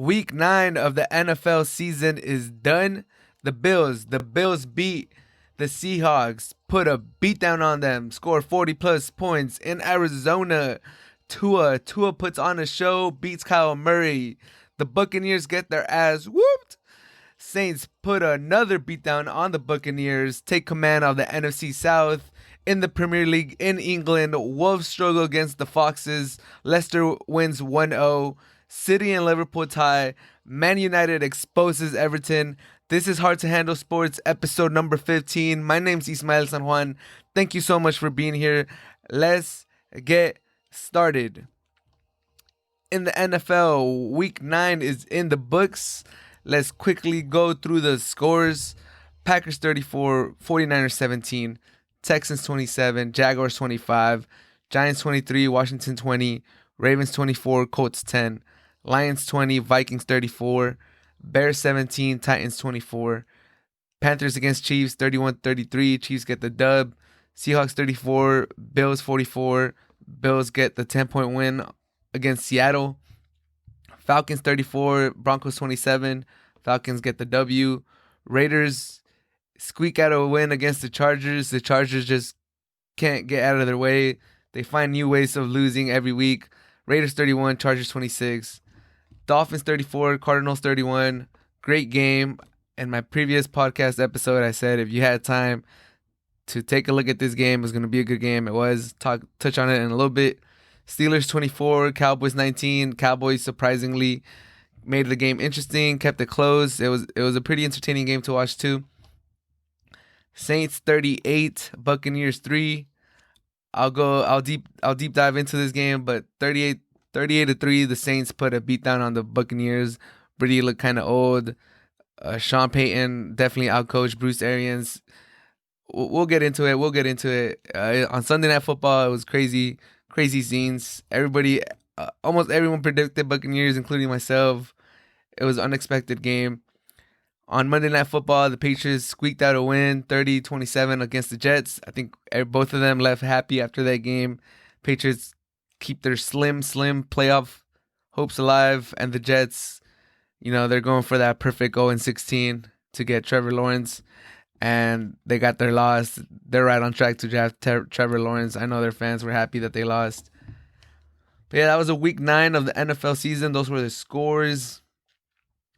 Week 9 of the NFL season is done. The Bills beat the Seahawks, put a beatdown on them, scored 40 plus points in Arizona. Tua puts on a show, beats Kyle Murray. The Buccaneers get their ass whooped. Saints put another beatdown on the Buccaneers, take command of the NFC South. In the Premier League in England, Wolves struggle against the Foxes. Leicester wins 1-0. City and Liverpool tie. Man United exposes Everton. This is Hard to Handle Sports, episode number 15. My name's Ismael San Juan. Thank you so much for being here. Let's get started. In the NFL, Week 9 is in the books. Let's quickly go through the scores. Packers 34, 49ers 17, Texans 27, Jaguars 25, Giants 23, Washington 20, Ravens 24, Colts 10, Lions 20, Vikings 34, Bears 17, Titans 24, Panthers against Chiefs 31-33, Chiefs get the dub, Seahawks 34, Bills 44, Bills get the 10-point win against Seattle, Falcons 34, Broncos 27, Falcons get the W, Raiders squeak out a win against the Chargers just can't get out of their way, they find new ways of losing every week, Raiders 31, Chargers 26, Dolphins 34, Cardinals 31. Great game. In my previous podcast episode, I said if you had time to take a look at this game, it was going to be a good game. It was. Touch on it in a little bit. Steelers 24, Cowboys 19. Cowboys surprisingly made the game interesting, kept it close. It was a pretty entertaining game to watch too. Saints 38, Buccaneers 3. I'll deep dive into this game, but 38-3, the Saints put a beatdown on the Buccaneers. Brady looked kind of old. Sean Payton definitely outcoached Bruce Arians. We'll get into it. On Sunday Night Football, it was crazy scenes. Almost everyone predicted Buccaneers, including myself. It was an unexpected game. On Monday Night Football, the Patriots squeaked out a win, 30-27 against the Jets. I think both of them left happy after that game. Patriots keep their slim playoff hopes alive, and the Jets, they're going for that perfect 0-16 to get Trevor Lawrence, and they got their loss. They're right on track to draft Trevor Lawrence. I know their fans were happy that they lost. But yeah, that was a week 9 of the NFL season. Those were the scores.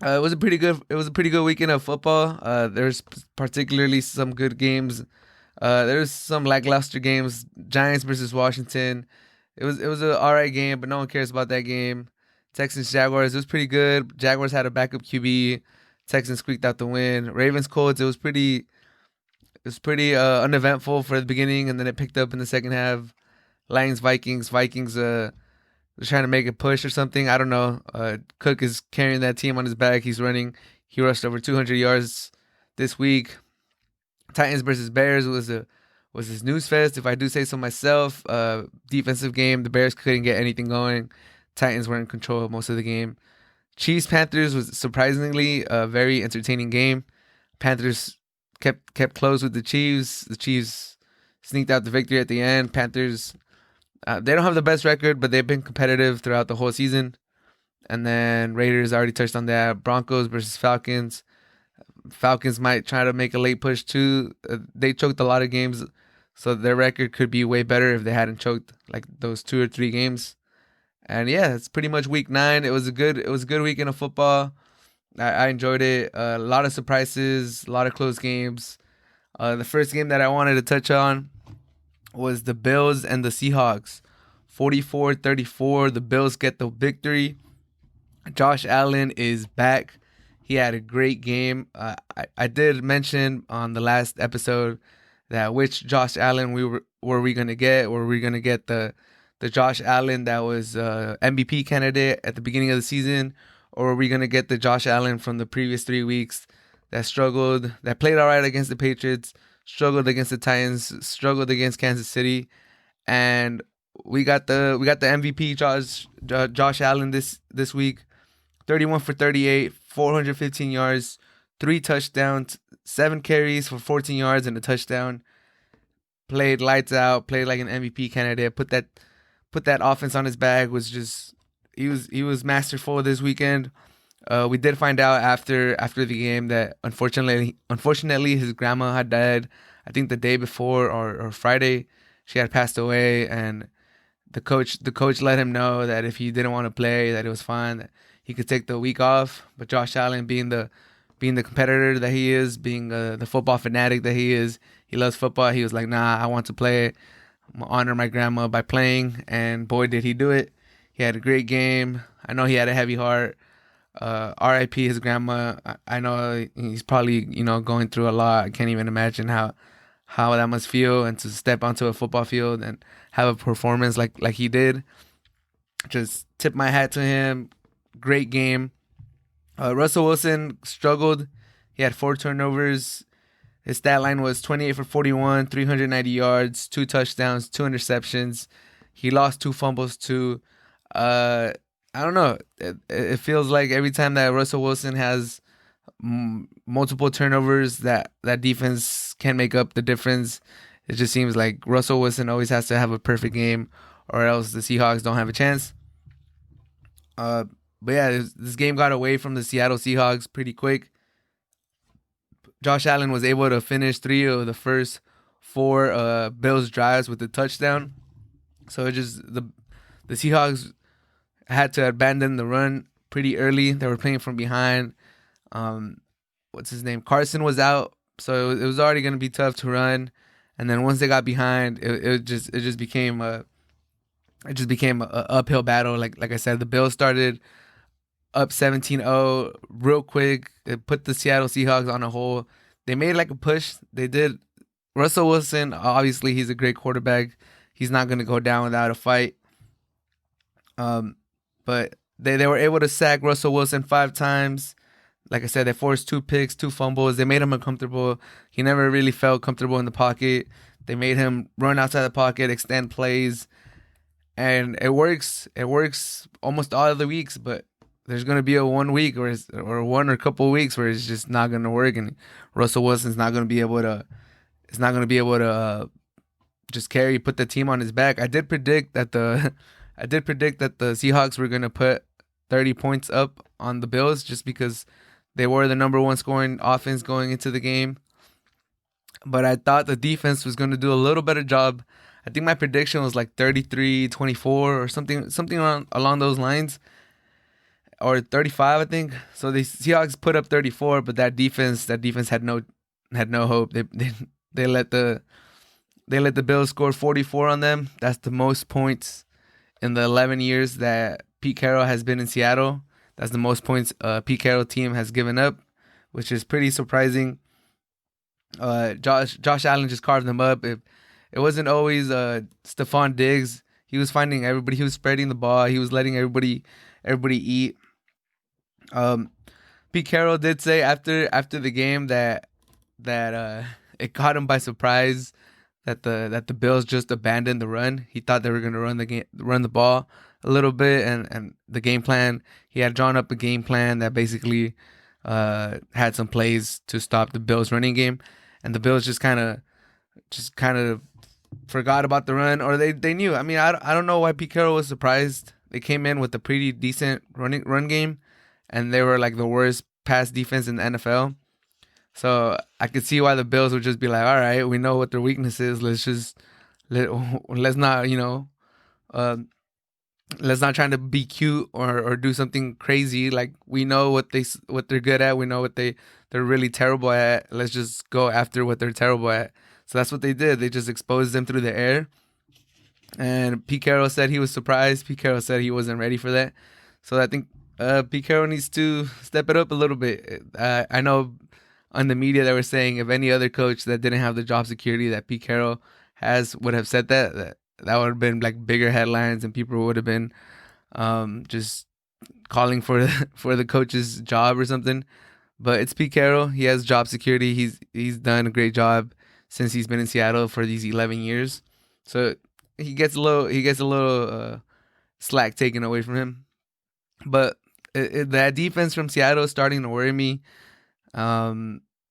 It was a pretty good weekend of football. There's particularly some good games. There's some lackluster games. Giants versus Washington. It was an alright game, but no one cares about that game. Texans Jaguars, it was pretty good. Jaguars had a backup QB. Texans squeaked out the win. Ravens Colts, it was pretty uneventful for the beginning, and then it picked up in the second half. Lions Vikings, they're trying to make a push or something. I don't know. Cook is carrying that team on his back. He's running. He rushed over 200 yards this week. Titans versus Bears was a snooze fest, if I do say so myself. Defensive game, the Bears couldn't get anything going. Titans were in control of most of the game. Chiefs-Panthers was surprisingly a very entertaining game. Panthers kept close with the Chiefs. The Chiefs sneaked out the victory at the end. Panthers, they don't have the best record, but they've been competitive throughout the whole season. And then Raiders, already touched on that. Broncos versus Falcons. Falcons might try to make a late push too. They choked a lot of games, so their record could be way better if they hadn't choked like those 2 or 3 games. And yeah, it's pretty much week 9. It was a good weekend of football. I enjoyed it. A lot of surprises, a lot of close games. The first game that I wanted to touch on was the Bills and the Seahawks. 44-34. The Bills get the victory. Josh Allen is back. He had a great game. I did mention on the last episode that which Josh Allen were we gonna get? Were we gonna get the Josh Allen that was MVP candidate at the beginning of the season, or were we gonna get the Josh Allen from the previous 3 weeks that struggled, that played all right against the Patriots, struggled against the Titans, struggled against Kansas City, and we got the MVP Josh Allen this week. 31 for 38, 415 yards, 3 touchdowns, 7 carries for 14 yards and a touchdown. Played lights out, played like an MVP candidate. Put that offense on his back. He was masterful this weekend. We did find out after the game that unfortunately his grandma had died. I think the day before or Friday, she had passed away, and the coach let him know that if he didn't want to play, that it was fine, that he could take the week off. But Josh Allen, being the competitor that he is, being the football fanatic that he is, he loves football. He was like, "Nah, I want to play. I'm gonna honor my grandma by playing." And boy, did he do it! He had a great game. I know he had a heavy heart. R.I.P. his grandma. I know he's probably going through a lot. I can't even imagine how that must feel, and to step onto a football field and have a performance like he did. Just tip my hat to him. Great game. Russell Wilson struggled. He had 4 turnovers. His stat line was 28 for 41, 390 yards, 2 touchdowns, 2 interceptions. He lost 2 fumbles too. I don't know. It feels like every time that Russell Wilson has multiple turnovers, that defense can make up the difference. It just seems like Russell Wilson always has to have a perfect game, or else the Seahawks don't have a chance. But yeah, this game got away from the Seattle Seahawks pretty quick. Josh Allen was able to finish 3 of the first 4 Bills drives with a touchdown. So it just the Seahawks had to abandon the run pretty early. They were playing from behind. What's his name? Carson was out, so it was already going to be tough to run. And then once they got behind, it just became a uphill battle. Like I said, the Bills started up 17-0 real quick. It put the Seattle Seahawks on a hole. They made like a push. They did. Russell Wilson, obviously, he's a great quarterback. He's not going to go down without a fight. But they were able to sack Russell Wilson 5 times. Like I said, they forced 2 picks, 2 fumbles. They made him uncomfortable. He never really felt comfortable in the pocket. They made him run outside the pocket, extend plays. And it works. It works almost all of the weeks, but there's going to be a 1 week or one or a couple of weeks where it's just not going to work, and Russell Wilson's not going to be able to just put the team on his back. I did predict that the Seahawks were going to put 30 points up on the Bills just because they were the number 1 scoring offense going into the game. But I thought the defense was going to do a little better job. I think my prediction was like 33-24 or something along those lines. Or 35, I think. So the Seahawks put up 34, but that defense had no hope. They let the Bills score 44 on them. That's the most points in the 11 years that Pete Carroll has been in Seattle. That's the most points Pete Carroll team has given up, which is pretty surprising. Josh Allen just carved them up. It wasn't always Stephon Diggs. He was finding everybody. He was spreading the ball. He was letting everybody eat. Pete Carroll did say after the game that it caught him by surprise that the Bills just abandoned the run. He thought they were going to run the ball a little bit, and the game plan, he had drawn up a game plan that basically had some plays to stop the Bills running game, and the Bills just kind of forgot about the run, or they knew. I mean, I don't know why Pete Carroll was surprised. They came in with a pretty decent run game, and they were like the worst pass defense in the NFL. So I could see why the Bills would just be like, all right, we know what their weakness is. Let's not let's not try to be cute or do something crazy. Like, we know what they're good at. We know what they're really terrible at. Let's just go after what they're terrible at. So that's what they did. They just exposed them through the air. And Pete Carroll said he was surprised. Pete Carroll said he wasn't ready for that. So I think Pete Carroll needs to step it up a little bit. I know on the media they were saying if any other coach that didn't have the job security that Pete Carroll would have said that would have been like bigger headlines, and people would have been just calling for the coach's job or something. But it's Pete Carroll. He has job security. He's done a great job since he's been in Seattle for these 11 years. So he gets a little slack taken away from him. But that defense from Seattle is starting to worry me. I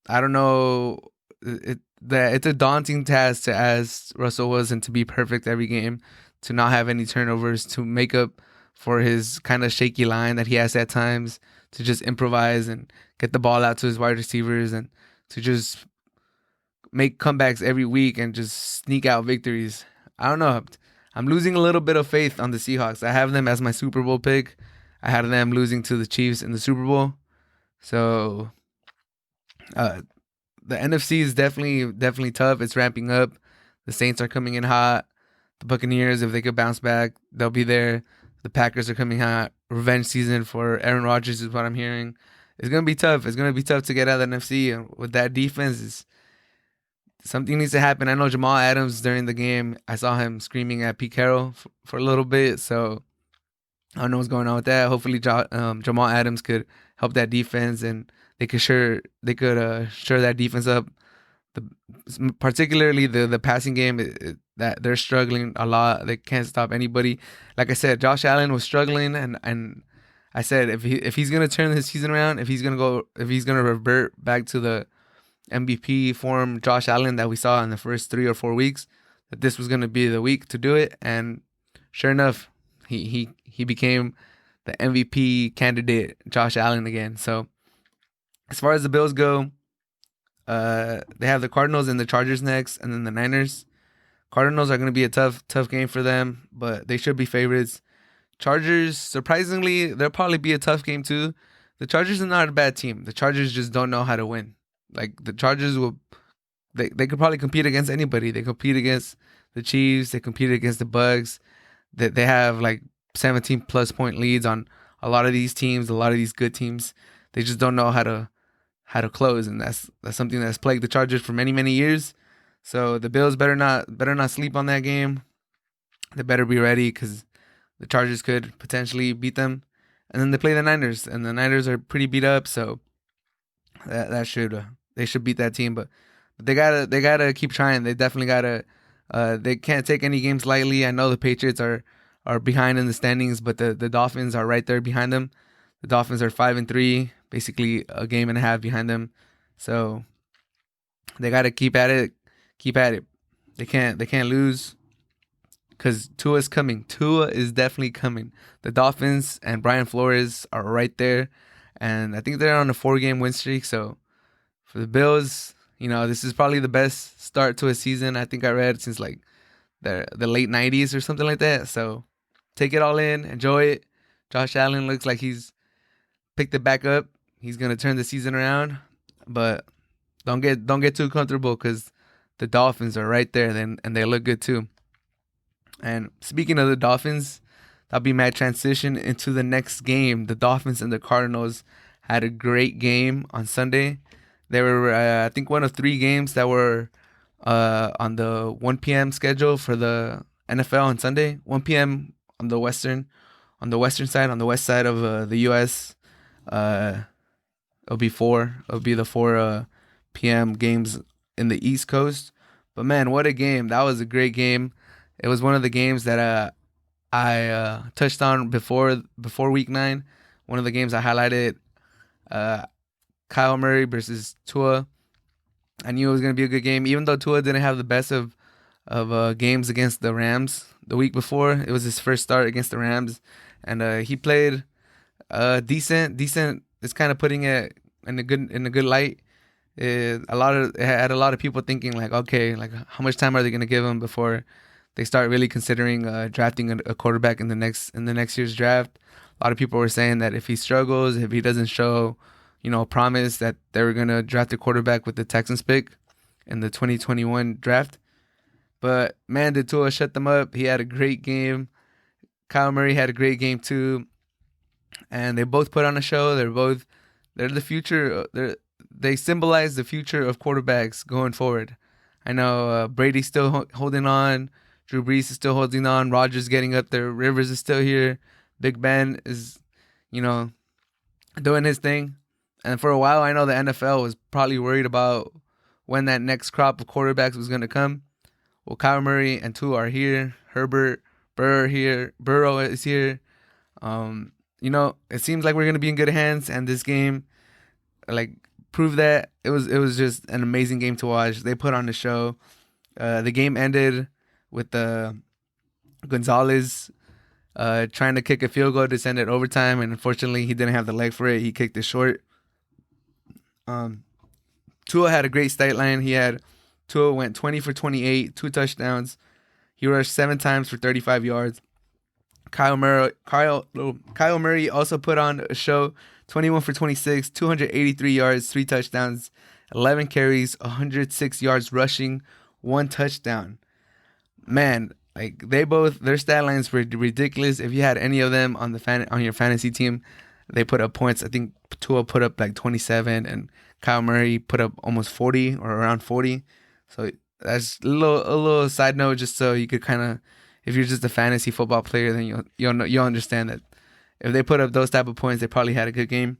don't know. It's a daunting task to ask Russell Wilson to be perfect every game, to not have any turnovers, to make up for his kind of shaky line that he has at times, to just improvise and get the ball out to his wide receivers and to just make comebacks every week and just sneak out victories. I don't know. I'm losing a little bit of faith on the Seahawks. I have them as my Super Bowl pick. I had them losing to the Chiefs in the Super Bowl. So uh, the NFC is definitely tough. It's ramping up. The Saints are coming in hot. The Buccaneers, if they could bounce back, they'll be there. The Packers are coming hot. Revenge season for Aaron Rodgers is what I'm hearing. It's gonna be tough. It's gonna be tough to get out of the NFC. And with that defense, something needs to happen. I know Jamal Adams during the game, I saw him screaming at Pete Carroll for a little bit. So I don't know what's going on with that. Hopefully, Jamal Adams could help that defense, and they could shore that defense up. Particularly the passing game, that they're struggling a lot. They can't stop anybody. Like I said, Josh Allen was struggling, and I said if he's gonna turn his season around, if he's gonna revert back to the MVP form Josh Allen that we saw in the first 3 or 4 weeks, that this was gonna be the week to do it. And sure enough, he became the MVP candidate, Josh Allen again. So as far as the Bills go, they have the Cardinals and the Chargers next, and then the Niners. Cardinals are going to be a tough game for them, but they should be favorites. Chargers, surprisingly, they'll probably be a tough game too. The Chargers are not a bad team. The Chargers just don't know how to win. Like the Chargers they could probably compete against anybody. They compete against the Chiefs. They compete against the Bucs. They have like 17 plus point leads on a lot of these teams, a lot of these good teams. They just don't know how to close, and that's something that's plagued the Chargers for many years. So the Bills better not sleep on that game. They better be ready because the Chargers could potentially beat them. And then they play the Niners, and the Niners are pretty beat up, so they should beat that team. But they gotta keep trying. They definitely gotta. They can't take any games lightly. I know the Patriots are behind in the standings, but the Dolphins are right there behind them. The Dolphins are 5-3, basically a game and a half behind them. So they gotta keep at it. They can't lose, because Tua is coming. Tua is definitely coming. The Dolphins and Brian Flores are right there, and I think they're on a 4-game win streak. So for the Bills, this is probably the best start to a season I think I read since like the late 90s or something like that. So take it all in, enjoy it. Josh Allen looks like he's picked it back up. He's gonna turn the season around, but don't get too comfortable, because the Dolphins are right there, and they look good too. And speaking of the Dolphins, that'll be my transition into the next game. The Dolphins and the Cardinals had a great game on Sunday. They were, I think, one of 3 games that were on the 1 p.m. schedule for the NFL on Sunday. 1 p.m. on the western side, on the west side of the U.S. It'll be the 4 p.m. games in the East Coast. But man, what a game. That was a great game. It was one of the games that I touched on before week 9. One of the games I highlighted, Kyle Murray versus Tua. I knew it was going to be a good game, even though Tua didn't have the best of games against the Rams the week before. It was his first start against the Rams, and he played decent. It's kind of putting it in a good light. It had a lot of people thinking like, okay, like how much time are they going to give him before they start really considering drafting a quarterback in the next year's draft. A lot of people were saying that if he struggles, if he doesn't show, promise, that they were going to draft a quarterback with the Texans pick in the 2021 draft. But man, did Tua shut them up. He had a great game. Kyle Murray had a great game too. And they both put on a show. They're the future. They symbolize the future of quarterbacks going forward. I know Brady's still holding on. Drew Brees is still holding on. Rodgers getting up there. Rivers is still here. Big Ben is, doing his thing. And for a while, I know the NFL was probably worried about when that next crop of quarterbacks was going to come. Well, Kyle Murray and Tua are here. Herbert, Burrow is here. It seems like we're going to be in good hands. And this game, proved that. It was just an amazing game to watch. They put on the show. The game ended with Gonzalez trying to kick a field goal to send it overtime, and unfortunately he didn't have the leg for it. He kicked it short. Um, Tua had a great stat line. Tua went 20 for 28, 2 touchdowns. He rushed 7 times for 35 yards. Kyle Murray also put on a show, 21 for 26, 283 yards, 3 touchdowns, 11 carries, 106 yards rushing, 1 touchdown. Man, like their stat lines were ridiculous. If you had any of them on on your fantasy team, they put up points. I think Tua put up like 27, and Kyle Murray put up almost 40 or around 40. So that's a little side note, just so you could kind of, if you're just a fantasy football player, then you'll understand that if they put up those type of points, they probably had a good game.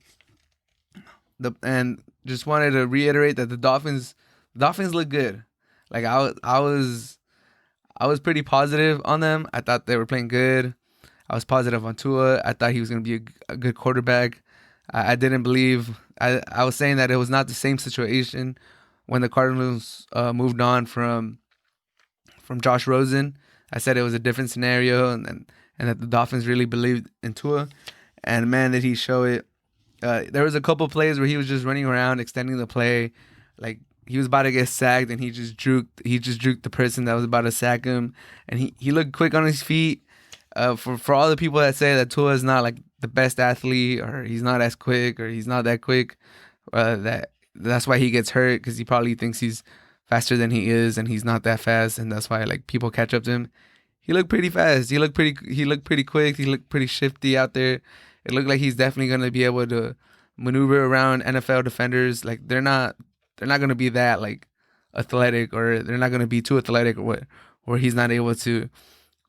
And just wanted to reiterate that the Dolphins look good. Like I was pretty positive on them. I thought they were playing good. I was positive on Tua. I thought he was going to be a good quarterback. I didn't believe. I was saying that it was not the same situation when the Cardinals moved on from Josh Rosen. I said it was a different scenario, and that the Dolphins really believed in Tua. And man, did he show it. There was a couple plays where he was just running around, extending the play. Like, he was about to get sacked, and he just juked the person that was about to sack him. And he looked quick on his feet. For all the people that say that Tua is not like the best athlete, or he's not as quick, or he's not that quick, that's why he gets hurt, because he probably thinks he's faster than he is, and he's not that fast, and that's why like people catch up to him. He looked pretty fast. He looked pretty quick. He looked pretty shifty out there. It looked like he's definitely going to be able to maneuver around NFL defenders. Like, they're not going to be that like athletic, or they're not going to be too athletic, or what, where he's not able to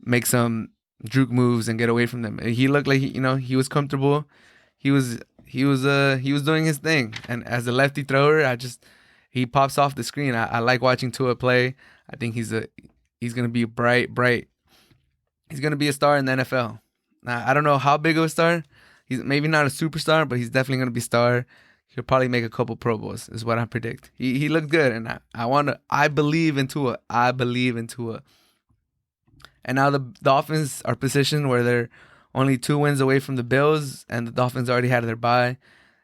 make some juke moves and get away from them. He looked like he was comfortable. He was doing his thing. And as a lefty thrower, he pops off the screen. I like watching Tua play. I think he's going to be bright. He's going to be a star in the NFL. Now, I don't know how big of a star. He's maybe not a superstar, but he's definitely going to be a star. He'll probably make a couple Pro Bowls, is what I predict. He looked good, and I believe in Tua. And now the Dolphins are positioned where they're only 2 wins away from the Bills, and the Dolphins already had their bye,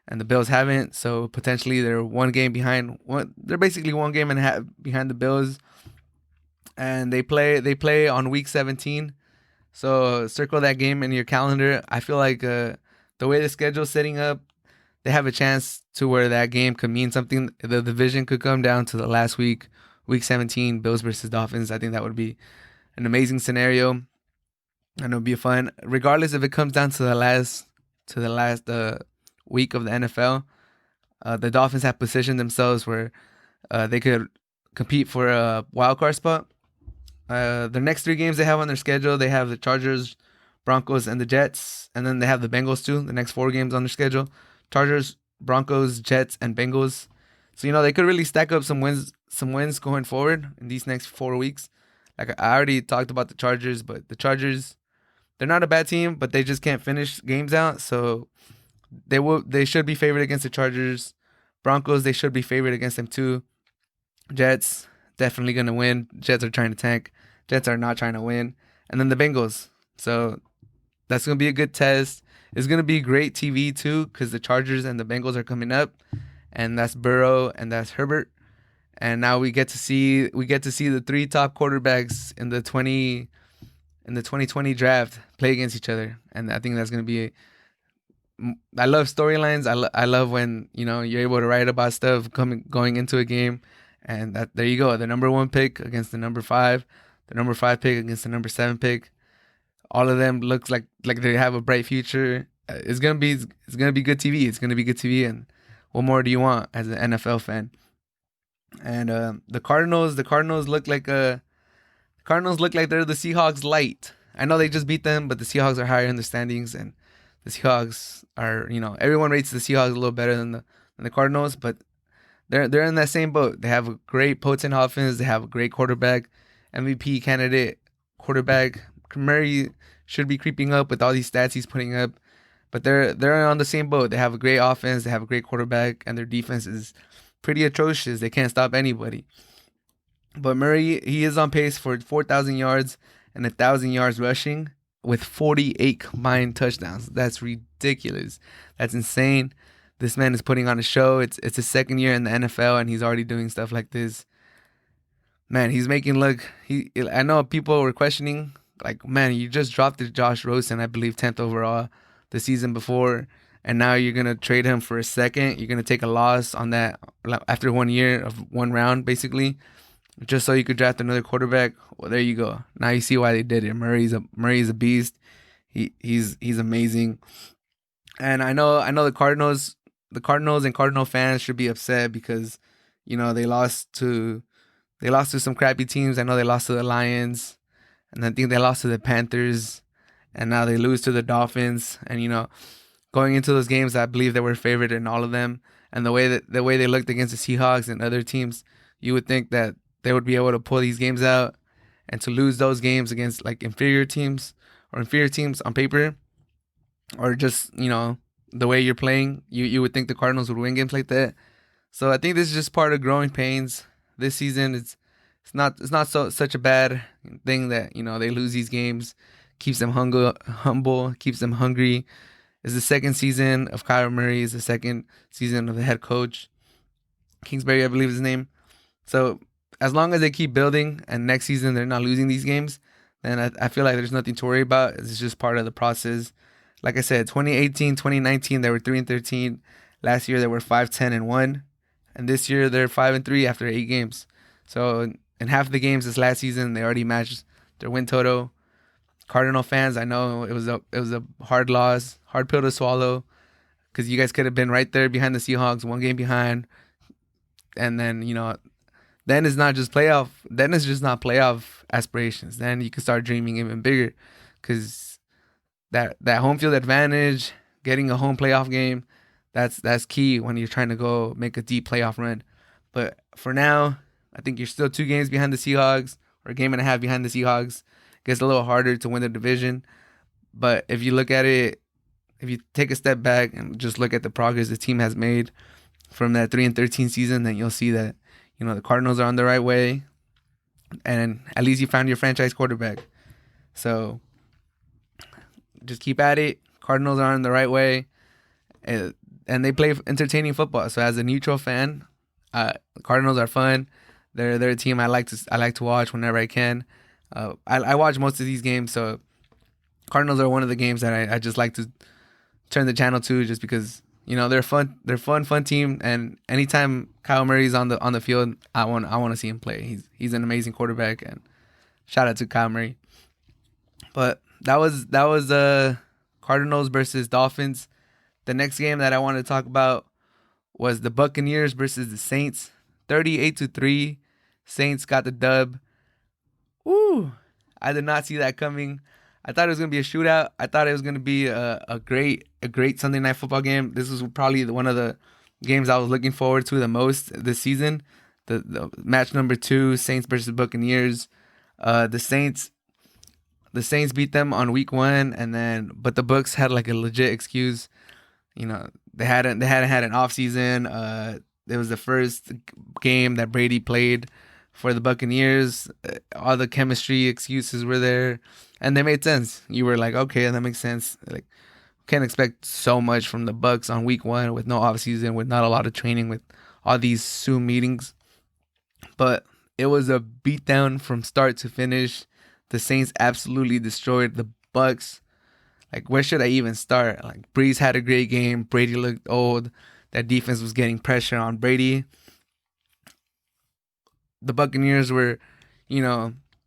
and the Bills haven't. So potentially they're 1 game behind. They're basically 1 game and a half behind the Bills, and they play on week 17. So circle that game in your calendar. I feel like the way the schedule's setting up, they have a chance to where that game could mean something. The division could come down to the last week 17, Bills versus Dolphins. I think that would be an amazing scenario, and it'll be fun. Regardless if it comes down to the last week of the NFL, the Dolphins have positioned themselves where they could compete for a wild card spot. The next 3 games they have on their schedule, they have the Chargers, Broncos, and the Jets, and then they have the Bengals too. The next 4 games on their schedule: Chargers, Broncos, Jets, and Bengals. So they could really stack up some wins going forward in these next 4 weeks. Like, I already talked about the Chargers, but the Chargers, they're not a bad team, but they just can't finish games out. So they should be favored against the Chargers. Broncos, they should be favored against them too. Jets, definitely going to win. Jets are trying to tank. Jets are not trying to win. And then the Bengals. So that's going to be a good test. It's going to be great TV too, because the Chargers and the Bengals are coming up, and that's Burrow and that's Herbert. And now we get to see the 3 top quarterbacks in the 2020 draft play against each other. And I think that's going to be I love storylines. I love when, you're able to write about stuff going into a game. And there you go. The number 1 pick against the number 5. The number 5 pick against the number 7 pick. All of them looks like they have a bright future. It's gonna be good TV. It's gonna be good TV. And what more do you want as an NFL fan? And the Cardinals look like they're the Seahawks light. I know they just beat them, but the Seahawks are higher in the standings, and the Seahawks are, everyone rates the Seahawks a little better than the Cardinals, but they're in that same boat. They have a great potent offense. They have a great quarterback, MVP candidate quarterback. Murray should be creeping up with all these stats he's putting up, but they're on the same boat. They have a great offense. They have a great quarterback, and their defense is pretty atrocious. They can't stop anybody. But Murray, he is on pace for 4,000 yards and 1,000 yards rushing. with 48 combined touchdowns. That's ridiculous. That's insane. This man is putting on a show. It's his second year in the NFL, and he's already doing stuff like this. Man, he's making look. I know people were questioning, like, man, you just drafted Josh Rosen, I believe 10th overall the season before, and now you're gonna trade him for a second. You're gonna take a loss on that after 1 year of one round, basically, just so you could draft another quarterback. Well, there you go. Now you see why they did it. Murray's a beast. He's amazing. And I know the Cardinals and Cardinal fans should be upset because, they lost to some crappy teams. I know they lost to the Lions, and I think they lost to the Panthers, and now they lose to the Dolphins. And going into those games, I believe they were favored in all of them. And the way they looked against the Seahawks and other teams, you would think that they would be able to pull these games out. And to lose those games against like inferior teams on paper, or just the way you're playing, you would think the Cardinals would win games like that. So I think this is just part of growing pains. This season, it's not such a bad thing that they lose these games. Keeps them humble, keeps them hungry. It's the second season of Kyle Murray. It's the second season of the head coach, Kingsbury, I believe is his name. So as long as they keep building and next season they're not losing these games, then I feel like there's nothing to worry about. It's just part of the process. Like I said, 2018, 2019, they were 3-13. Last year they were 5-10-1, and this year they're 5-3 after 8 games. So in half the games this last season, they already matched their win total. Cardinal fans, I know it was a hard loss, hard pill to swallow, because you guys could have been right there behind the Seahawks, 1 game behind, and then then it's not just playoff. Then it's just not playoff aspirations. Then you can start dreaming even bigger, because that home field advantage, getting a home playoff game, that's key when you're trying to go make a deep playoff run. But for now, I think you're still 2 games behind the Seahawks, or a game and a half behind the Seahawks. It gets a little harder to win the division. But if you look at it, if you take a step back and just look at the progress the team has made from that 3-13 season, then you'll see that the Cardinals are on the right way, and at least you found your franchise quarterback. So just keep at it. Cardinals are on the right way, and they play entertaining football. So as a neutral fan, Cardinals are fun. They're a team I like to watch whenever I can. I watch most of these games, so Cardinals are one of the games that I just like to turn the channel to, just because they're fun. They're fun team, and anytime Kyle Murray's on the field, I want to see him play. He's an amazing quarterback, and shout out to Kyle Murray. But that was Cardinals versus Dolphins. The next game that I wanted to talk about was the Buccaneers versus the Saints. 38-3, Saints got the dub. Woo! I did not see that coming. I thought it was gonna be a shootout. I thought it was gonna be a great Sunday night football game. This was probably one of the games I was looking forward to the most this season. The match number 2, Saints versus Buccaneers. The Saints beat them on week 1, but the Bucs had like a legit excuse. They hadn't had an off season. It was the first game that Brady played for the Buccaneers. All the chemistry excuses were there, and they made sense. You were like, okay, that makes sense. Like, can't expect so much from the Bucs on week 1 with no offseason, with not a lot of training, with all these Zoom meetings. But it was a beatdown from start to finish. The Saints absolutely destroyed the Bucs. Like, where should I even start? Like, Breeze had a great game. Brady looked old. That defense was getting pressure on Brady. The Buccaneers were,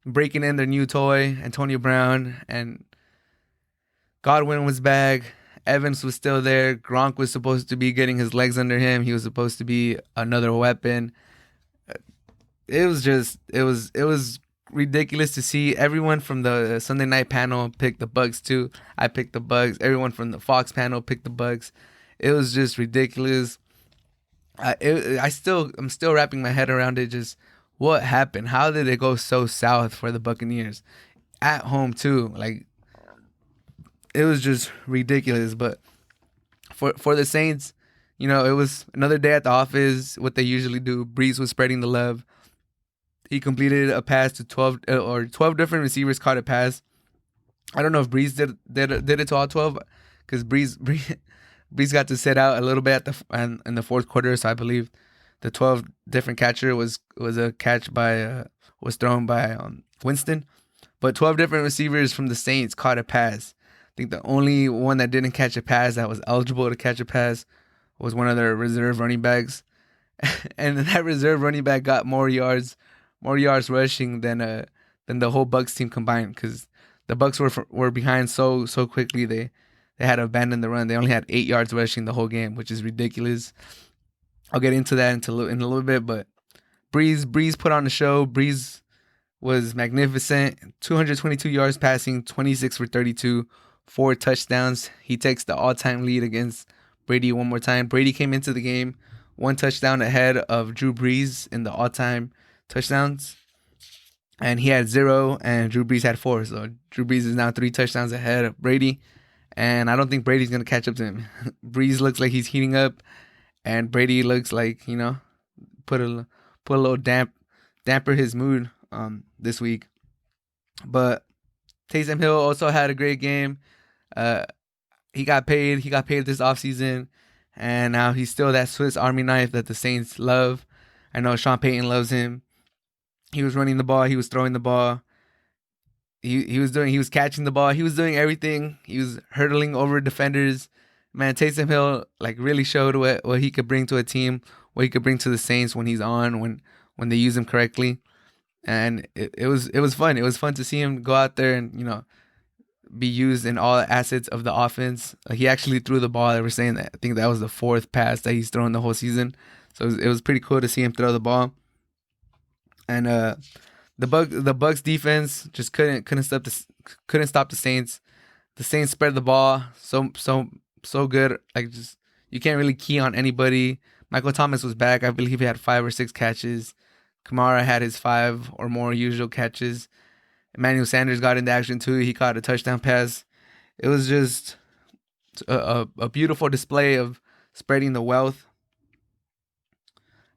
breaking in their new toy, Antonio Brown, and Godwin was back. Evans was still there. Gronk was supposed to be getting his legs under him. He was supposed to be another weapon. It was ridiculous to see. Everyone from the Sunday night panel picked the Bucs too. I picked the Bucs. Everyone from the Fox panel picked the Bucs. It was just ridiculous. I'm still wrapping my head around it. Just what happened? How did it go so south for the Buccaneers at home too? Like, it was just ridiculous. But for the Saints, it was another day at the office. What they usually do. Breeze was spreading the love. He completed a pass to 12 different receivers caught a pass. I don't know if Breeze did it to all 12, because Breeze got to sit out a little bit at in the fourth quarter. So I believe the 12 different catcher was a catch by was thrown by Winston, but 12 different receivers from the Saints caught a pass. I think the only one that didn't catch a pass that was eligible to catch a pass was one of their reserve running backs, and that reserve running back got more yards rushing than the whole Bucks team combined, because the Bucks were behind so quickly they had to abandon the run. They only had 8 yards rushing the whole game, which is ridiculous. I'll get into that in a little bit, but Breeze put on the show. Breeze was magnificent. 222 yards passing, 26 for 32, 4 touchdowns. He takes the all-time lead against Brady one more time. Brady came into the game 1 touchdown ahead of Drew Brees in the all-time touchdowns, and he had 0, and Drew Brees had 4. So Drew Brees is now 3 touchdowns ahead of Brady, and I don't think Brady's gonna catch up to him. Brees looks like he's heating up, and Brady looks like, put a little damper his mood this week. But Taysom Hill also had a great game. He got paid. He got paid this offseason, and now he's still that Swiss Army knife that the Saints love. I know Sean Payton loves him. He was running the ball. He was throwing the ball. He was catching the ball. He was doing everything. He was hurdling over defenders. Man, Taysom Hill really showed what he could bring to a team, what he could bring to the Saints when he's on, when they use him correctly. And it was fun. It was fun to see him go out there and be used in all assets of the offense. He actually threw the ball. They were saying that I think that was the 4th pass that he's thrown the whole season. So it was pretty cool to see him throw the ball. And the Bucks defense just couldn't stop the Saints. The Saints spread the ball so good. You can't really key on anybody. Michael Thomas was back. I believe he had 5 or 6 catches. Kamara had his 5 or more usual catches. Emmanuel Sanders got into action too. He caught a touchdown pass. It was just a beautiful display of spreading the wealth.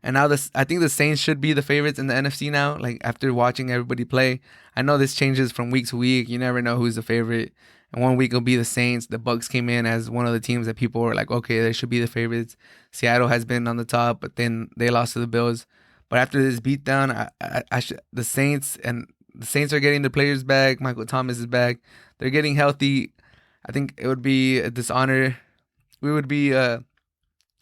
And now I think the Saints should be the favorites in the NFC now. After watching everybody play, I know this changes from week to week. You never know who's the favorite. And one week it'll be the Saints. The Bucks came in as one of the teams that people were like, okay, they should be the favorites. Seattle has been on the top, but then they lost to the Bills. But after this beatdown, the Saints are getting their players back. Michael Thomas is back. They're getting healthy. I think it would be a dishonor. We would be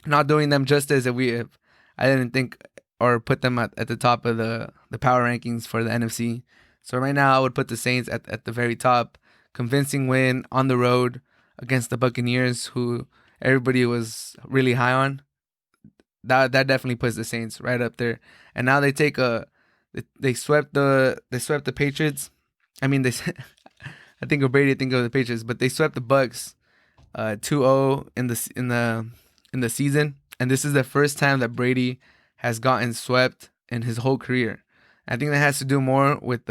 not doing them justice if I didn't think or put them at the top of the power rankings for the NFC. So right now I would put the Saints at the very top. Convincing win on the road against the Buccaneers, who everybody was really high on. That definitely puts the Saints right up there. And now they swept the Patriots. I mean, I think of Brady, I think of the Patriots, but they swept the Bucks 2-0 in the season. And this is the first time that Brady has gotten swept in his whole career. I think that has to do more with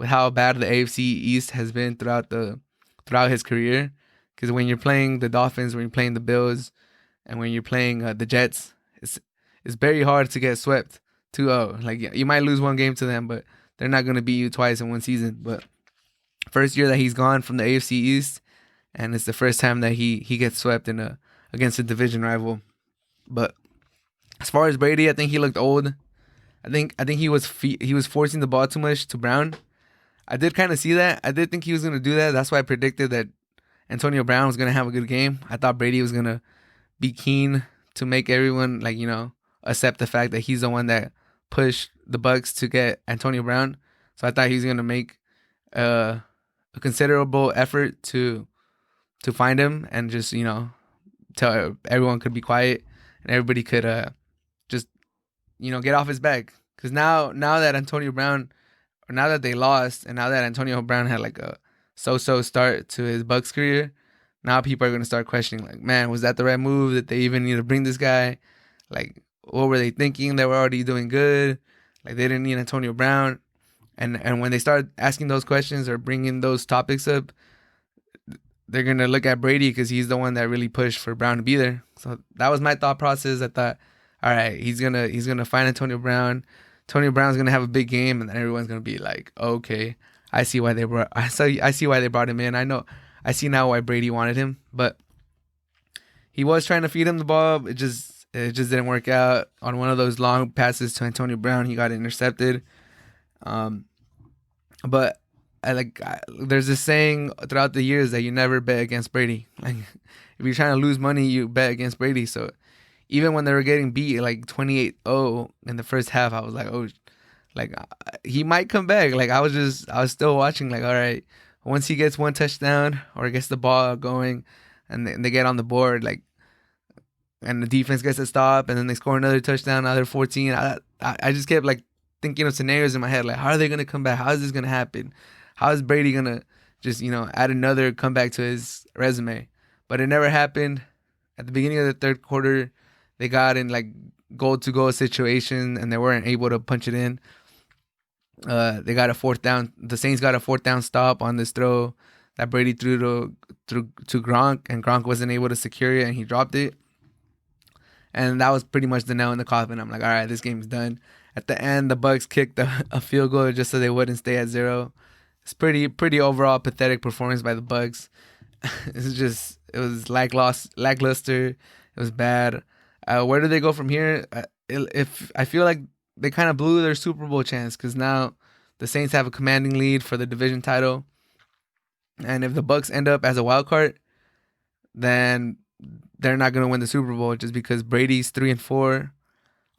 how bad the AFC East has been throughout his career. Because when you're playing the Dolphins, when you're playing the Bills, and when you're playing the Jets, it's very hard to get swept 2-0. You might lose one game to them, but they're not going to beat you twice in one season. But first year that he's gone from the AFC East, and it's the first time that he gets swept against a division rival. But as far as Brady, I think he looked old. I think he was forcing the ball too much to Brown. I did kind of see that. I did think he was going to do that. That's why I predicted that Antonio Brown was going to have a good game. I thought Brady was going to be keen to make everyone accept the fact that he's the one that pushed the Bucks to get Antonio Brown. So I thought he was going to make a considerable effort to find him and just tell everyone could be quiet and everybody could just get off his back. Because now that Antonio Brown, or now that they lost, and now that Antonio Brown had a so-so start to his Bucks career, now people are going to start questioning, man, was that the right move? Did they even need to bring this guy? What were they thinking? They were already doing good. They didn't need Antonio Brown. And when they start asking those questions or bringing those topics up, they're going to look at Brady because he's the one that really pushed for Brown to be there. So that was my thought process. I thought, all right, he's gonna find Antonio Brown. Antonio Brown's going to have a big game, and then everyone's going to be like, okay, I see why they brought him in. I see now why Brady wanted him, but he was trying to feed him the ball. It just didn't work out. On one of those long passes to Antonio Brown, he got intercepted. Um, but there's this saying throughout the years that you never bet against Brady. Like if you're trying to lose money, you bet against Brady. So even when they were getting beat like 28-0 in the first half, I was like, oh, like he might come back. Like I was still watching. Like all right, once he gets one touchdown or gets the ball going, and they get on the board, like, and the defense gets a stop, and then they score another touchdown, another 14. I just kept like thinking of scenarios in my head, like how are they gonna come back? How is this gonna happen? How is Brady gonna just add another comeback to his resume? But it never happened. At the beginning of the third quarter, they got in like goal to goal situation, and they weren't able to punch it in. They got a fourth down. The Saints got a fourth down stop on this throw that Brady threw to Gronk, and Gronk wasn't able to secure it, and he dropped it. And that was pretty much the nail in the coffin. I'm like, all right, this game's done. At the end, the Bucs kicked a field goal just so they wouldn't stay at 0. It's pretty overall pathetic performance by the Bucs. It was lackluster. It was bad. Where do they go from here? If I feel like they kind of blew their Super Bowl chance, because now the Saints have a commanding lead for the division title, and if the Bucs end up as a wild card, then they're not gonna win the Super Bowl, just because Brady's 3-4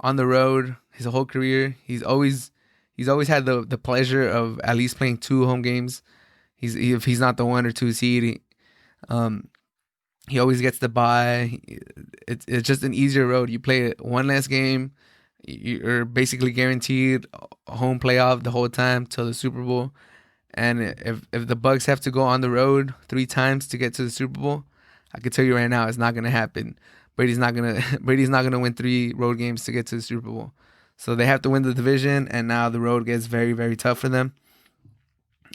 on the road his whole career. He's always had the pleasure of at least playing 2 home games. If he's not the 1 or 2 seed, he always gets the bye. It's just an easier road. You play one last game, you're basically guaranteed a home playoff the whole time till the Super Bowl. And if the Bucs have to go on the road 3 times to get to the Super Bowl, I can tell you right now, it's not gonna happen. Brady's not gonna win 3 road games to get to the Super Bowl. So they have to win the division, and now the road gets very, very tough for them.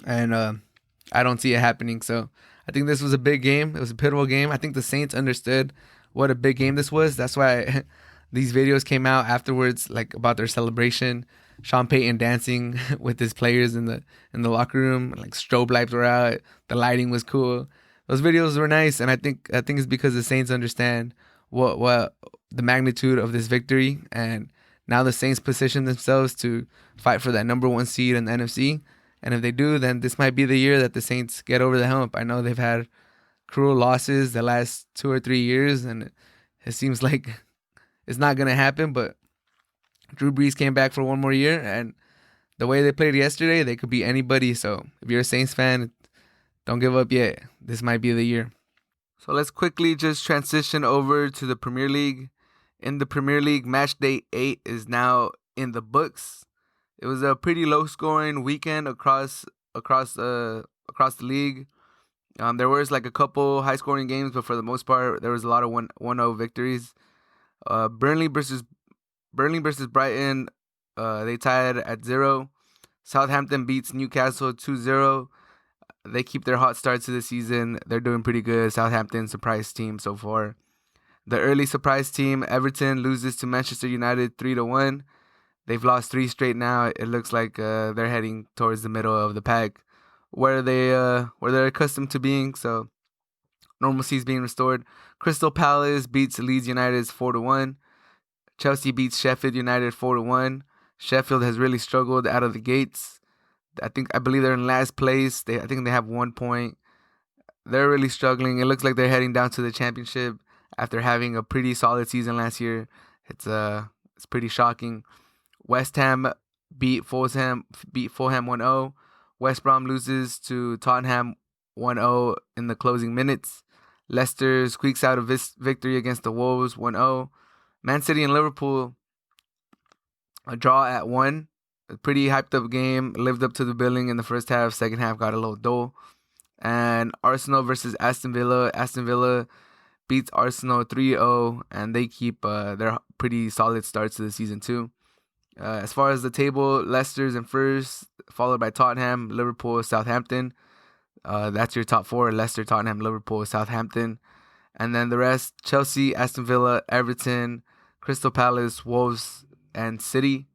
And I don't see it happening. So I think this was a big game. It was a pivotal game. I think the Saints understood what a big game this was. That's why these videos came out afterwards, like about their celebration. Sean Payton dancing with his players in the locker room. Like strobe lights were out. The lighting was cool. Those videos were nice, and I think it's because the Saints understand what the magnitude of this victory, and now the Saints position themselves to fight for that number 1 seed in the NFC. And if they do, then this might be the year that the Saints get over the hump. I know they've had cruel losses the last 2 or 3 years, and it seems like it's not going to happen. But Drew Brees came back for 1 more year, and the way they played yesterday, they could beat anybody. So if you're a Saints fan, don't give up yet. This might be the year. So let's quickly just transition over to the Premier League. In the Premier League, match day 8 is now in the books. It was a pretty low-scoring weekend across the league. There was like a couple high-scoring games, but for the most part, there was a lot of 1-0 victories. Burnley versus Brighton, they tied at 0. Southampton beats Newcastle 2-0. They keep their hot start to the season. They're doing pretty good. Southampton, surprise team so far. The early surprise team, Everton, loses to Manchester United 3-1. They've lost 3 straight now. It looks like they're heading towards the middle of the pack, where they're accustomed to being. So normalcy is being restored. Crystal Palace beats Leeds United 4-1. Chelsea beats Sheffield United 4-1. Sheffield has really struggled out of the gates. I believe they're in last place. I think they have 1 point. They're really struggling. It looks like they're heading down to the championship after having a pretty solid season last year. It's pretty shocking. West Ham beat Fulham 1-0. West Brom loses to Tottenham 1-0 in the closing minutes. Leicester squeaks out a victory against the Wolves 1-0. Man City and Liverpool, a draw at 1. A pretty hyped up game. Lived up to the billing in the first half. Second half got a little dull. And Arsenal versus Aston Villa. Aston Villa beats Arsenal 3-0, and they keep their pretty solid starts to the season too. As far as the table, Leicester's in first, followed by Tottenham, Liverpool, Southampton. That's your top 4: Leicester, Tottenham, Liverpool, Southampton. And then the rest: Chelsea, Aston Villa, Everton, Crystal Palace, Wolves, and City.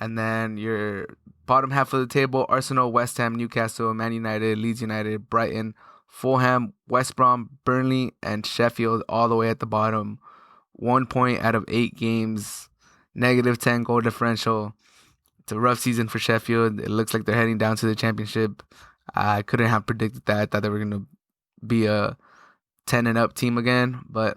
And then your bottom half of the table, Arsenal, West Ham, Newcastle, Man United, Leeds United, Brighton, Fulham, West Brom, Burnley, and Sheffield all the way at the bottom. 1 point out of 8 games, negative 10 goal differential. It's a rough season for Sheffield. It looks like they're heading down to the championship. I couldn't have predicted that. I thought they were going to be a 10 and up team again, but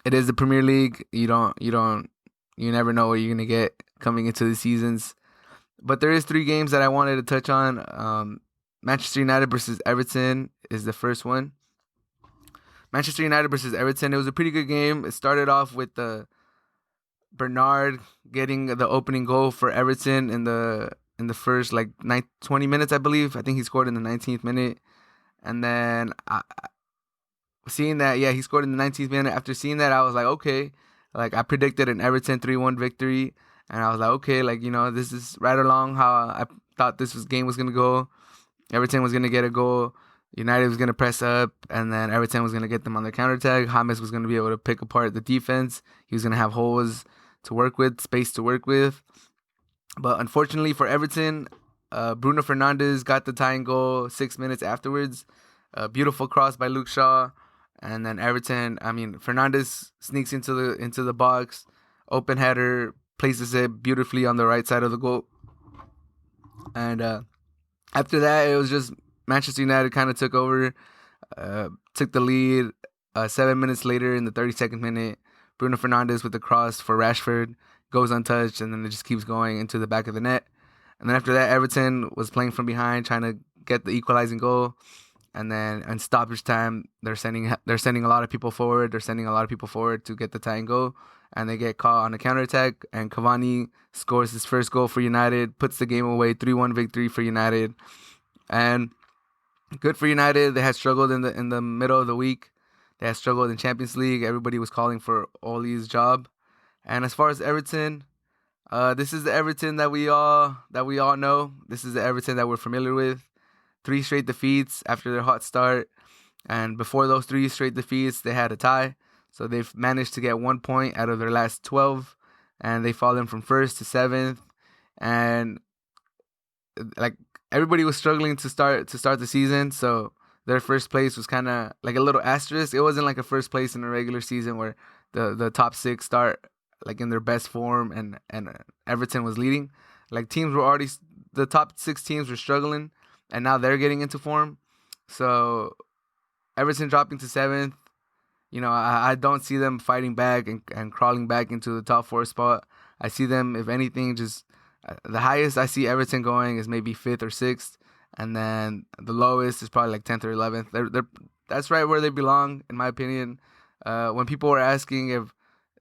it is the Premier League. You never know what you're going to get coming into the seasons. But there is 3 games that I wanted to touch on. Manchester United versus Everton is the first one. Manchester United versus Everton. It was a pretty good game. It started off with Bernard getting the opening goal for Everton in the first 20 minutes, I believe. I think he scored in the 19th minute. And then seeing that, he scored in the 19th minute. After seeing that, I was like, okay. I predicted an Everton 3-1 victory. And I was like, okay, this is right along how I thought game was going to go. Everton was going to get a goal. United was going to press up. And then Everton was going to get them on their counterattack. James was going to be able to pick apart the defense. He was going to have holes to work with, space to work with. But unfortunately for Everton, Bruno Fernandes got the tying goal 6 minutes afterwards. A beautiful cross by Luke Shaw. And then Fernandes sneaks into the box. Open header, places it beautifully on the right side of the goal. And after that, it was just Manchester United kind of took over, took the lead. 7 minutes later, in the 32nd minute, Bruno Fernandes with the cross for Rashford goes untouched, and then it just keeps going into the back of the net. And then after that, Everton was playing from behind, trying to get the equalizing goal. And then in stoppage time, they're sending a lot of people forward. They're sending a lot of people forward to get the tying goal, and they get caught on a counterattack. And Cavani scores his first goal for United, puts the game away, 3-1 victory for United. And good for United. They had struggled in the middle of the week. They had struggled in Champions League. Everybody was calling for Ole's job. And as far as Everton, this is the Everton that we all know. This is the Everton that we're familiar with. 3 straight defeats after their hot start. And before those 3 straight defeats, they had a tie. So they've managed to get 1 point out of their last 12. And they've fallen from 1st to 7th. And everybody was struggling to start the season. So their first place was kind of like a little asterisk. It wasn't like a first place in a regular season where the top 6 start in their best form and Everton was leading. Teams were already, the top 6 teams were struggling, and now they're getting into form. So Everton dropping to 7th, I don't see them fighting back and crawling back into the top 4 spot. I see them, if anything, just the highest I see Everton going is maybe 5th or 6th, and then the lowest is probably 10th or 11th. That's right where they belong, in my opinion. When people were asking if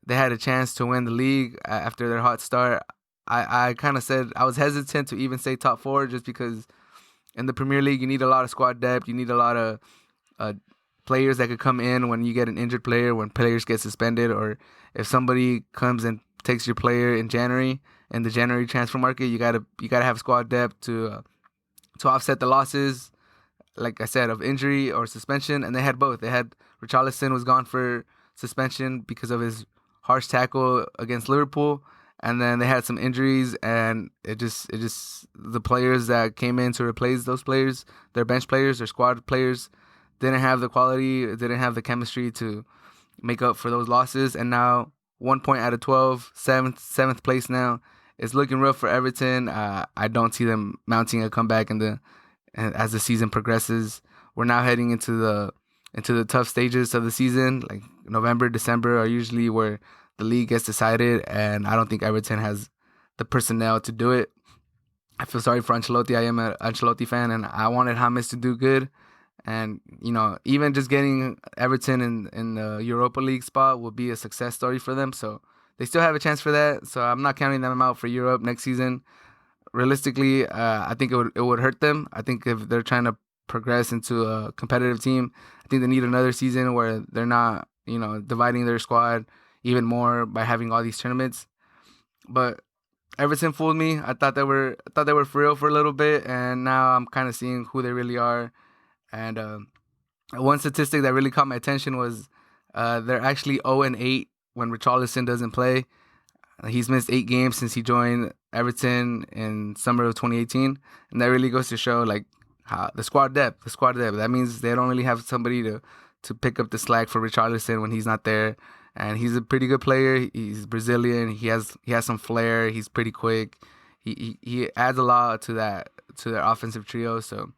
they had a chance to win the league after their hot start, I kind of said I was hesitant to even say top 4, just because in the Premier League you need a lot of squad depth. You need a lot of players that could come in when you get an injured player, when players get suspended, or if somebody comes and takes your player in January, in the January transfer market, you gotta have squad depth to offset the losses, like I said, of injury or suspension. And they had both. They had Richarlison was gone for suspension because of his harsh tackle against Liverpool, and then they had some injuries, and it just the players that came in to replace those players, their bench players, their squad players, didn't have the quality, didn't have the chemistry to make up for those losses. And now 1 point out of 12, seventh place now. It's looking rough for Everton. I don't see them mounting a comeback as the season progresses. We're now heading into the tough stages of the season. November, December are usually where the league gets decided, and I don't think Everton has the personnel to do it. I feel sorry for Ancelotti. I am an Ancelotti fan, and I wanted James to do good. And, even just getting Everton in the Europa League spot will be a success story for them. So they still have a chance for that. So I'm not counting them out for Europe next season. Realistically, I think it would hurt them. I think if they're trying to progress into a competitive team, I think they need another season where they're not, dividing their squad even more by having all these tournaments. But Everton fooled me. I thought they were for real for a little bit, and now I'm kind of seeing who they really are. And one statistic that really caught my attention was they're actually 0-8 when Richarlison doesn't play. He's missed 8 games since he joined Everton in summer of 2018, and that really goes to show like how the squad depth. The squad depth. That means they don't really have somebody to pick up the slack for Richarlison when he's not there. And he's a pretty good player. He's Brazilian. He has some flair. He's pretty quick. He adds a lot to their offensive trio. So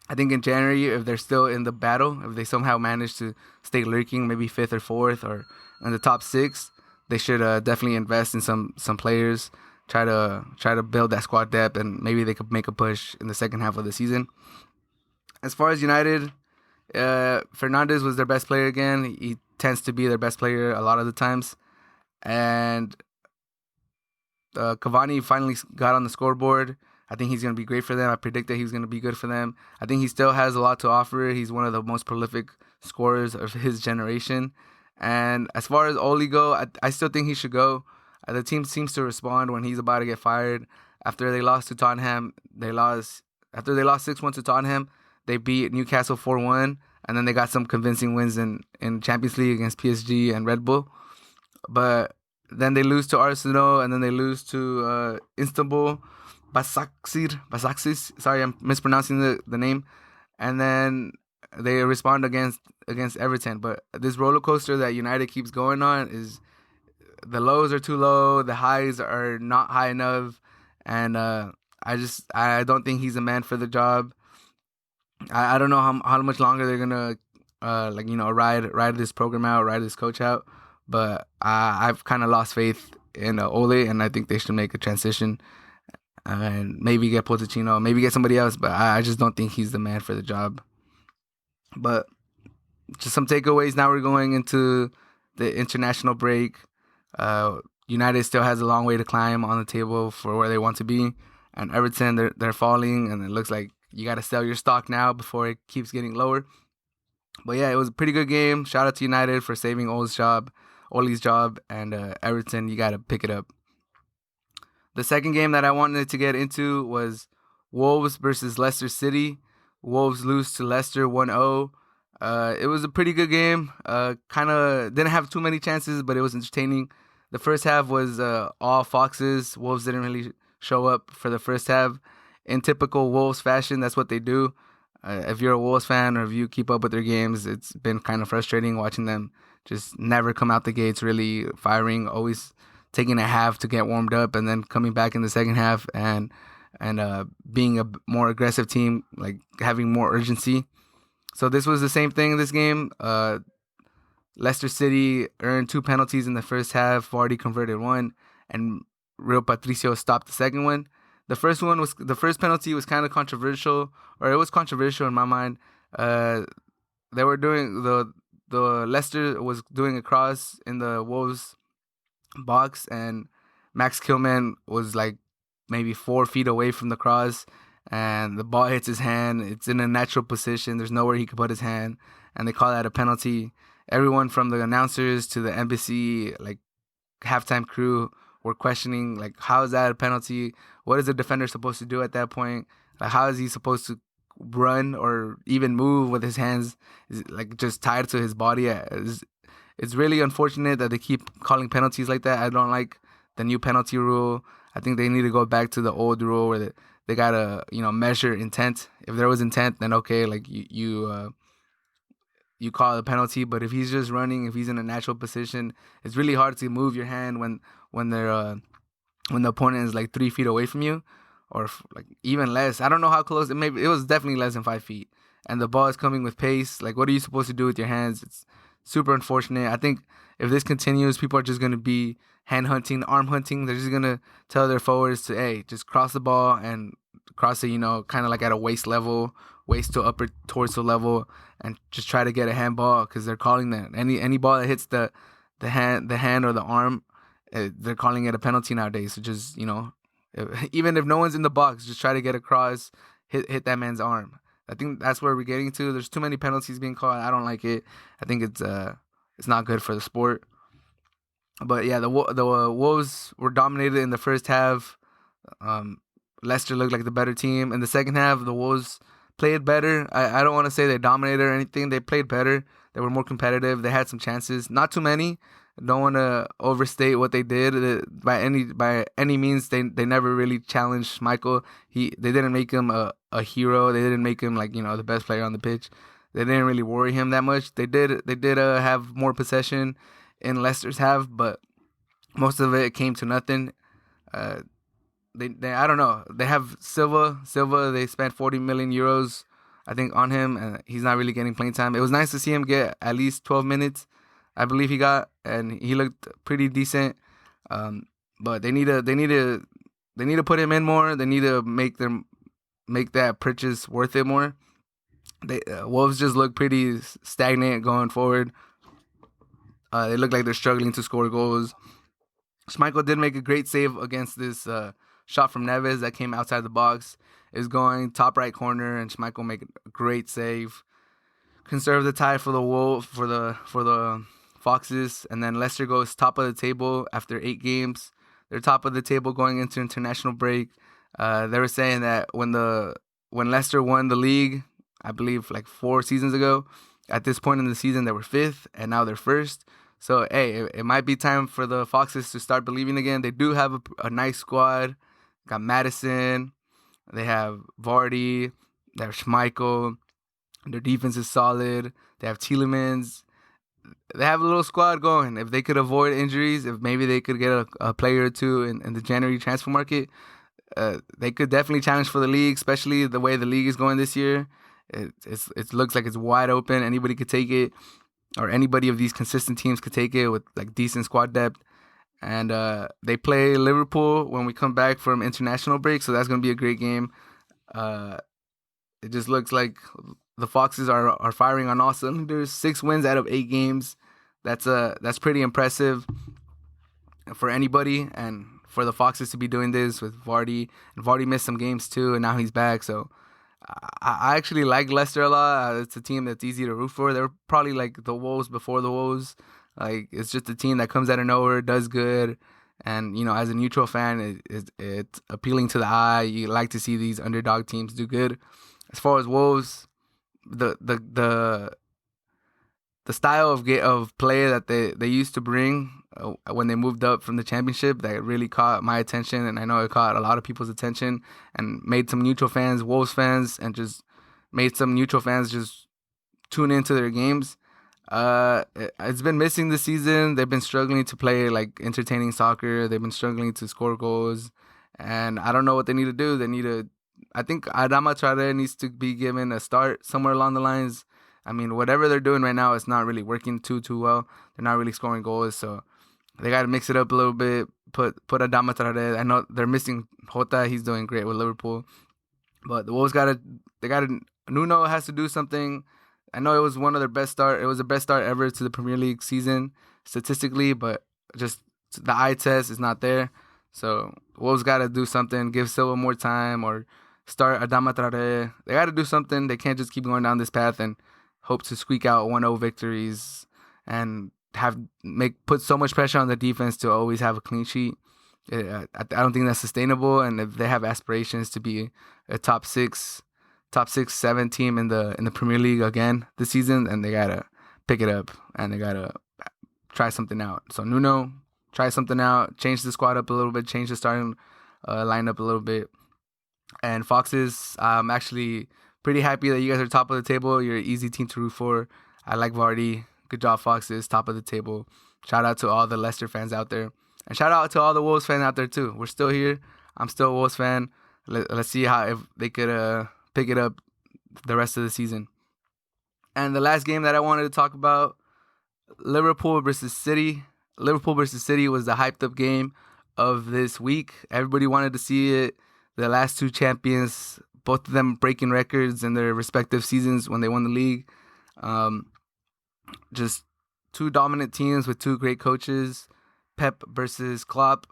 I think in January, if they're still in the battle, if they somehow manage to stay lurking, maybe fifth or fourth or in the top six, they should definitely invest in some players. Try to build that squad depth, and maybe they could make a push in the second half of the season. As far as United, Fernandes was their best player again. He tends to be their best player a lot of the times, and Cavani finally got on the scoreboard. I think he's going to be great for them. I predict that he's going to be good for them. I think he still has a lot to offer. He's one of the most prolific scorers of his generation. And as far as Ole go, I still think he should go. The team seems to respond when he's about to get fired. After they lost to Tottenham, after they lost 6-1 to Tottenham, they beat Newcastle 4-1, and then they got some convincing wins in Champions League against PSG and Red Bull. But then they lose to Arsenal, and then they lose to Istanbul, Basaksehir. Sorry, I'm mispronouncing the name. And then they respond against Everton. But this roller coaster that United keeps going on is the lows are too low, the highs are not high enough, and I don't think he's a man for the job. I don't know how much longer they're gonna ride this program out, ride this coach out. But I've kind of lost faith in Ole, and I think they should make a transition and maybe get Pochettino, maybe get somebody else. But I just don't think he's the man for the job. But just some takeaways. Now we're going into the international break. United still has a long way to climb on the table for where they want to be, and Everton they're falling, and it looks like you got to sell your stock now before it keeps getting lower. But yeah, it was a pretty good game. Shout out to United for saving Ole's job, and Everton, you got to pick it up. The second game that I wanted to get into was Wolves versus Leicester City. Wolves lose to Leicester 1-0. It was a pretty good game. Kind of didn't have too many chances, but it was entertaining. The first half was all Foxes. Wolves didn't really show up for the first half. In typical Wolves fashion, that's what they do. If you're a Wolves fan or if you keep up with their games, it's been kind of frustrating watching them just never come out the gates really firing, always taking a half to get warmed up and then coming back in the second half and being a more aggressive team, like having more urgency. So this was the same thing in this game. Leicester City earned 2 penalties in the first half. Vardy converted 1, and Real Patricio stopped the second one. The first penalty was kind of controversial, or it was controversial in my mind. They were doing the Leicester was doing a cross in the Wolves box, and Max Kilman was like maybe 4 feet away from the cross, and the ball hits his hand. It's in a natural position. There's nowhere he could put his hand, and they call that a penalty. Everyone from the announcers to the embassy, like halftime crew, were questioning, like, how is that a penalty? What is the defender supposed to do at that point? Like, how is he supposed to run or even move with his hands like just tied to his body? It's really unfortunate that they keep calling penalties like that. I don't like the new penalty rule. I think they need to go back to the old rule where they gotta measure intent. If there was intent, then okay, like you call it a penalty. But if he's just running, if he's in a natural position, it's really hard to move your hand when the opponent is like 3 feet away from you, or like even less. I don't know how close. It was definitely less than 5 feet, and the ball is coming with pace. Like, what are you supposed to do with your hands? It's super unfortunate. I think if this continues, people are just gonna be hand hunting, arm hunting. They're just gonna tell their forwards to, hey, just cross the ball and cross it, kind of like at a waist to upper torso level, and just try to get a handball, because they're calling that any ball that hits the hand or the arm, they're calling it a penalty nowadays. So just even if no one's in the box, just try to get across, hit that man's arm. I think that's where we're getting to. There's too many penalties being called. I don't like it. I think it's not good for the sport. But yeah, the Wolves were dominated in the first half. Leicester looked like the better team. In the second half, the Wolves played better. I don't want to say they dominated or anything. They played better. They were more competitive. They had some chances. Not too many. don't want to overstate what they did. By any means. They never really challenged Michael. They didn't make him a hero. They didn't make him like the best player on the pitch. They didn't really worry him that much. They did have more possession in Leicester's half, but most of it came to nothing. Uh, they I don't know. They have Silva. Silva. They spent 40 million euros, I think, on him, and he's not really getting playing time. It was nice to see him get at least 12 minutes. I believe he got, and he looked pretty decent. But they need to put him in more. They need to make that purchase worth it more. Wolves just look pretty stagnant going forward. They look like they're struggling to score goals. Schmeichel did make a great save against this shot from Neves that came outside the box. Is going top right corner, and Schmeichel make a great save. Conserve the tie for the Foxes, and then Leicester goes top of the table after 8 games. They're top of the table going into international break. They were saying that when Leicester won the league, I believe like 4 seasons ago, at this point in the season they were 5th, and now they're 1st. So hey, it might be time for the Foxes to start believing again. They do have a nice squad. Got Madison. They have Vardy. They have Schmeichel. Their defense is solid. They have Tielemans. They have a little squad going. If they could avoid injuries, if maybe they could get a player or two in the January transfer market, they could definitely challenge for the league, especially the way the league is going this year. It looks like it's wide open. Anybody could take it, or anybody of these consistent teams could take it with like decent squad depth. And they play Liverpool when we come back from international break, so that's going to be a great game. It just looks like the Foxes are firing on all cylinders. 6 wins out of 8 games. That's pretty impressive for anybody, and for the Foxes to be doing this with Vardy. And Vardy missed some games too, and now he's back. So I actually like Leicester a lot. It's a team that's easy to root for. They're probably like the Wolves before the Wolves. Like, it's just a team that comes out of nowhere, does good, and as a neutral fan, it's appealing to the eye. You like to see these underdog teams do good. As far as Wolves, the style of play that they used to bring when they moved up from the championship, that really caught my attention, and I know it caught a lot of people's attention, and made some neutral fans Wolves fans, and just made some neutral fans just tune into their games. It's been missing this season. They've been struggling to play like entertaining soccer. They've been struggling to score goals, and I don't know what they need to do. I think Adama Traore needs to be given a start somewhere along the lines. I mean, whatever they're doing right now, it's not really working too well. They're not really scoring goals, so they got to mix it up a little bit. Put Adama Traore. I know they're missing Jota. He's doing great with Liverpool, but the Wolves Nuno has to do something. I know it was one of their best start. It was the best start ever to the Premier League season statistically, but just the eye test is not there. So Wolves got to do something. Give Silva more time, or start Adama Traore. They got to do something. They can't just keep going down this path and hope to squeak out 1-0 victories and put so much pressure on the defense to always have a clean sheet. I don't think that's sustainable. And if they have aspirations to be a top 6, 7 team in the Premier League again this season, and they gotta pick it up and they gotta try something out. So Nuno, try something out, change the squad up a little bit, change the starting lineup a little bit. And Foxes, I'm actually pretty happy that you guys are top of the table. You're an easy team to root for. I like Vardy. Good job, Foxes, top of the table. Shout out to all the Leicester fans out there, and shout out to all the Wolves fans out there too. We're still here. I'm still a Wolves fan. Let's see if they could pick it up the rest of the season. And the last game that I wanted to talk about, Liverpool versus City. Liverpool versus City was the hyped up game of this week. Everybody wanted to see it. The last 2 champions, both of them breaking records in their respective seasons when they won the league. Just 2 dominant teams with 2 great coaches. Pep versus Klopp.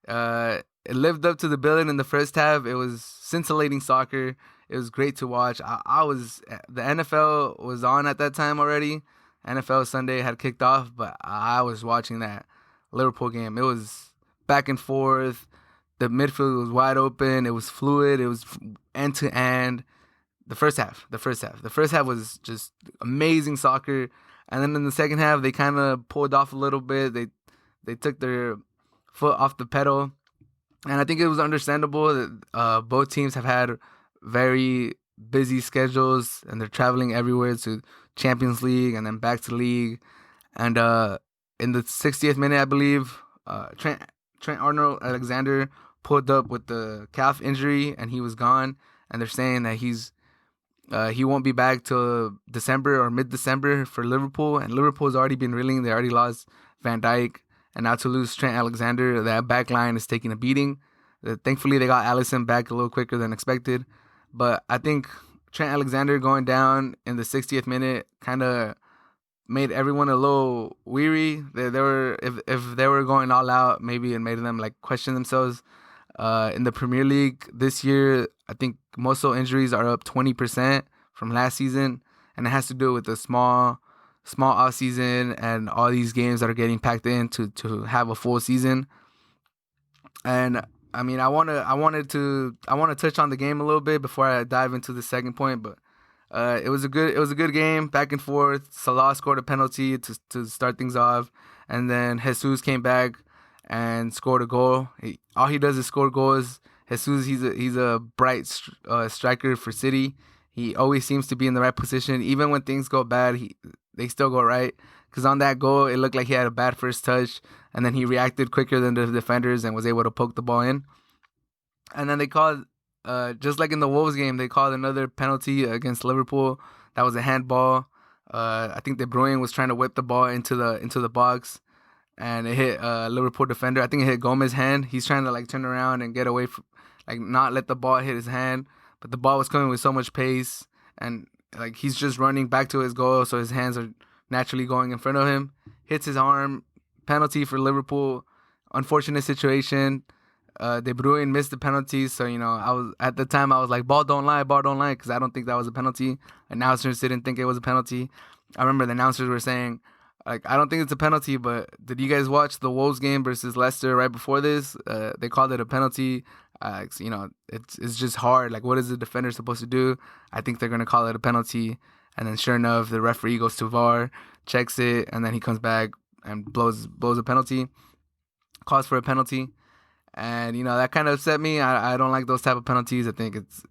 It lived up to the billing in the first half. It was scintillating soccer. It was great to watch. The NFL was on at that time already. NFL Sunday had kicked off, but I was watching that Liverpool game. It was back and forth. The midfield was wide open. It was fluid. It was end to end. The first half was just amazing soccer. And then in the second half, they kind of pulled off a little bit. They took their foot off the pedal, and I think it was understandable that both teams have had very busy schedules, and they're traveling everywhere to Champions League and then back to league. And in the 60th minute, I believe, Trent Arnold Alexander pulled up with the calf injury, and he was gone. And they're saying that he won't be back till December or mid-December for Liverpool. And Liverpool's already been reeling. They already lost Van Dijk. And now to lose Trent Alexander, that back line is taking a beating. Thankfully, they got Alisson back a little quicker than expected. But I think Trent Alexander going down in the 60th minute kind of made everyone a little weary. They were if they were going all out, maybe it made them like question themselves. In the Premier League this year, I think muscle injuries are up 20% from last season, and it has to do with the small off season and all these games that are getting packed in to have a full season. And I mean, I want to touch on the game a little bit before I dive into the second point, but it was a good game, back and forth. Salah scored a penalty to start things off, and then Jesus came back and scored a goal. All he does is score goals. Jesus, he's a bright striker for City. He always seems to be in the right position, even when things go bad. They still go right. Because on that goal, it looked like he had a bad first touch, and then he reacted quicker than the defenders and was able to poke the ball in. And then they called, just like in the Wolves game, they called another penalty against Liverpool. That was a handball. I think De Bruyne was trying to whip the ball into the box, and it hit a Liverpool defender. I think it hit Gomez's hand. He's trying to like turn around and get away from, like not let the ball hit his hand, but the ball was coming with so much pace, and like he's just running back to his goal, so his hands are naturally going in front of him. Hits his arm. Penalty for Liverpool. Unfortunate situation. De Bruyne missed the penalty, so I was like, ball don't lie, because I don't think that was a penalty. Announcers didn't think it was a penalty. I remember the announcers were saying, like, I don't think it's a penalty, but did you guys watch the Wolves game versus Leicester right before this? They called it a penalty. It's just hard. Like, what is the defender supposed to do? I think they're gonna call it a penalty, and then sure enough, the referee goes to VAR, checks it, and then he comes back and blows a penalty, calls for a penalty. And that kind of upset me. I don't like those type of penalties. I think it's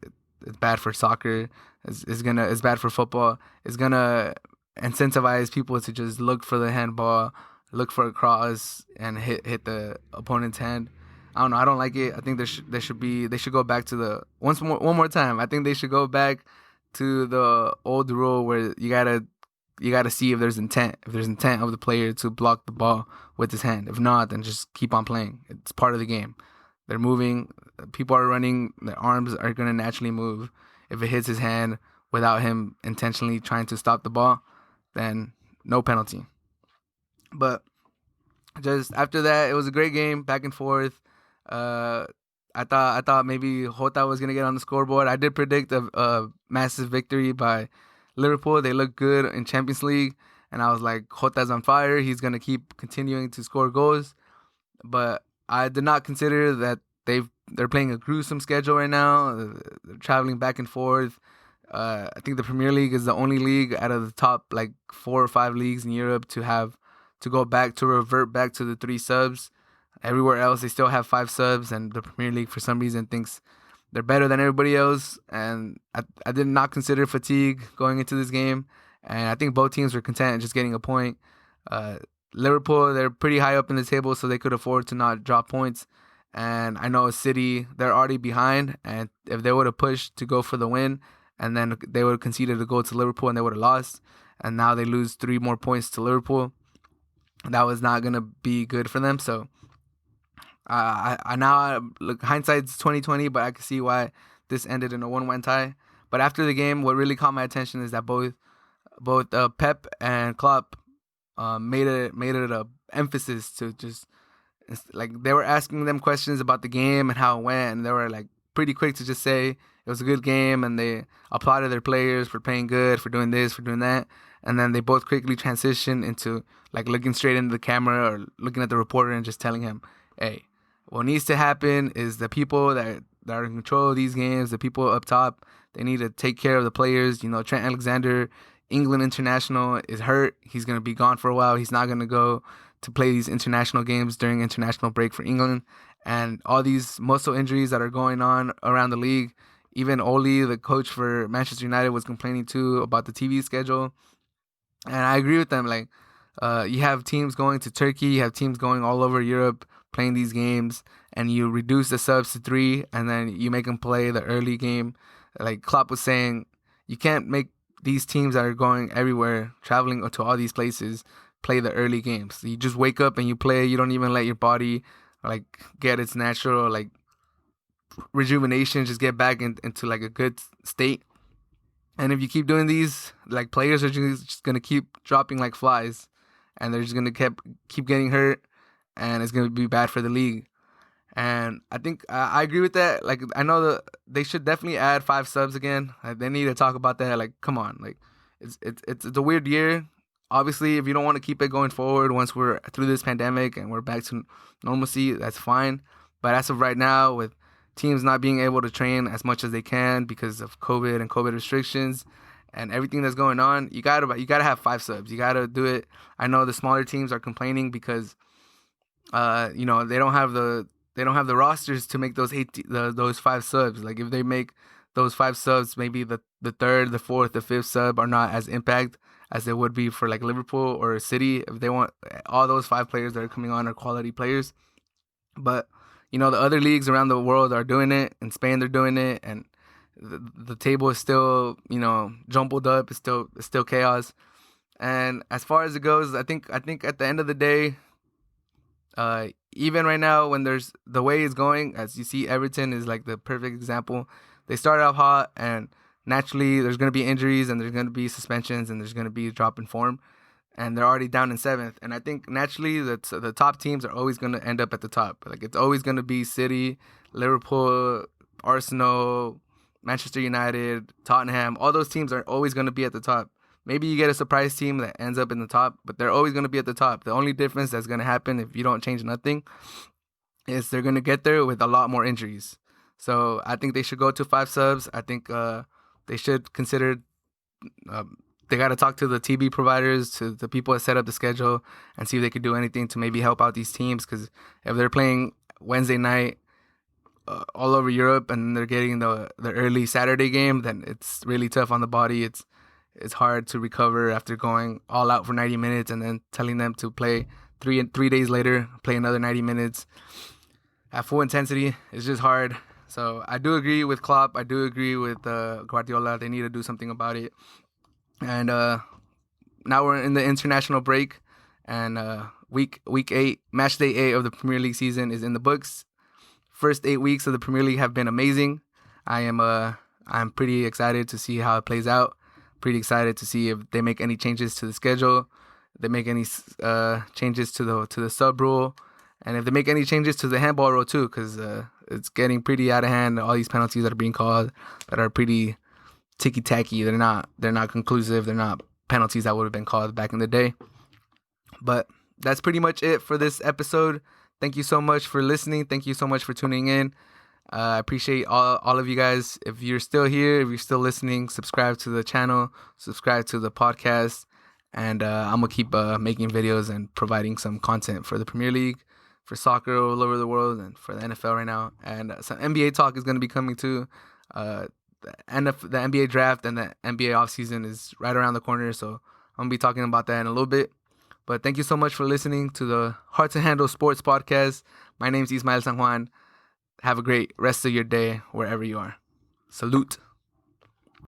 bad for soccer. It's bad for football. It's gonna incentivize people to just look for the handball, look for a cross, and hit the opponent's hand. I don't know. I don't like it. I think they should go back to one more time. I think they should go back to the old rule where you gotta see if there's intent. If there's intent of the player to block the ball with his hand. If not, then just keep on playing. It's part of the game. They're moving. People are running. Their arms are going to naturally move. If it hits his hand without him intentionally trying to stop the ball, then no penalty. But just after that, it was a great game, back and forth. I thought maybe Jota was going to get on the scoreboard. I did predict a massive victory by Liverpool. They look good in Champions League, and I was like, Jota's on fire. He's going to keep continuing to score goals. But I did not consider that they're playing a gruesome schedule right now. They're traveling back and forth. I think the Premier League is the only league out of the top like 4 or 5 leagues in Europe to revert back to the 3 subs. Everywhere else, they still have 5 subs, and the Premier League for some reason thinks they're better than everybody else. And I did not consider fatigue going into this game, and I think both teams were content just getting a point. Liverpool, they're pretty high up in the table, so they could afford to not drop points. And I know City, they're already behind, and if they would have pushed to go for the win, and then they would have conceded a goal to Liverpool, and they would have lost, and now they lose 3 more points to Liverpool. That was not going to be good for them. So I now look, hindsight's 2020, but I can see why this ended in a 1-1 tie. But after the game, what really caught my attention is that both Pep and Klopp made it a emphasis to just, like, they were asking them questions about the game and how it went, and they were like pretty quick to just say it was a good game, and they applauded their players for playing good, for doing this, for doing that. And then they both quickly transitioned into like looking straight into the camera or looking at the reporter and just telling him, hey, what needs to happen is the people that are in control of these games, the people up top, they need to take care of the players. Trent Alexander England international is hurt. He's going to be gone for a while. He's not going to go to play these international games during international break for England. And all these muscle injuries that are going on around the league. Even Ole, the coach for Manchester United, was complaining too about the TV schedule. And I agree with them. Like, you have teams going to Turkey, you have teams going all over Europe playing these games, and you reduce the subs to 3, and then you make them play the early game. Like Klopp was saying, you can't make these teams that are going everywhere, traveling to all these places, play the early games. You just wake up and you play. You don't even let your body like get its natural like rejuvenation, just get back into like a good state. And if you keep doing these, like players are just gonna keep dropping like flies, and they're just gonna keep getting hurt, and it's gonna be bad for the league. And I think I agree with that. Like, I know that they should definitely add 5 subs again. Like, they need to talk about that. Like, come on, like it's a weird year. Obviously, if you don't want to keep it going forward, once we're through this pandemic and we're back to normalcy, that's fine. But as of right now, with teams not being able to train as much as they can because of COVID and COVID restrictions and everything that's going on, you gotta have 5 subs. You gotta do it. I know the smaller teams are complaining because they don't have the rosters to make those 5 subs. Like, if they make those 5 subs, maybe the third, the fourth, the fifth sub are not as impact as they would be for like Liverpool or City. If they want all those 5 players that are coming on are quality players. But the other leagues around the world are doing it. In Spain, they're doing it, and the table is still jumbled up. It's still chaos. And as far as it goes, I think at the end of the day, even right now, when there's the way it's going, as you see, Everton is like the perfect example. They started off hot, and naturally there's going to be injuries, and there's going to be suspensions, and there's going to be a drop in form, and they're already down in 7th. And I think naturally the top teams are always going to end up at the top. Like, it's always going to be City, Liverpool, Arsenal, Manchester United, Tottenham. All those teams are always going to be at the top. Maybe you get a surprise team that ends up in the top, but they're always going to be at the top. The only difference that's going to happen if you don't change nothing is they're going to get there with a lot more injuries. So I think they should go to 5 subs. I think they should consider, they got to talk to the TV providers, to the people that set up the schedule, and see if they could do anything to maybe help out these teams. Because if they're playing Wednesday night all over Europe and they're getting the early Saturday game, then it's really tough on the body. It's hard to recover after going all out for 90 minutes and then telling them to play 3 days later, play another 90 minutes at full intensity. It's just hard. So I do agree with Klopp. I do agree with Guardiola. They need to do something about it. And now we're in the international break, and week 8, match day 8 of the Premier League season is in the books. First 8 weeks of the Premier League have been amazing. I'm pretty excited to see how it plays out. Pretty excited to see if they make any changes to the schedule, if they make any changes to the sub rule, and if they make any changes to the handball rule too, because it's getting pretty out of hand. All these penalties that are being called that are pretty ticky-tacky. They're not conclusive. They're not penalties that would have been called back in the day. But that's pretty much it for this episode. Thank you so much for listening. Thank you so much for tuning in. I appreciate all of you guys. If you're still here, if you're still listening, subscribe to the channel, subscribe to the podcast, and I'm going to keep making videos and providing some content for the Premier League, for soccer all over the world, and for the NFL right now. And some NBA talk is going to be coming too. The NBA draft and the NBA offseason is right around the corner, so I'm going to be talking about that in a little bit. But thank you so much for listening to the Hard to Handle Sports Podcast. My name's Ismael San Juan. Have a great rest of your day wherever you are. Salute.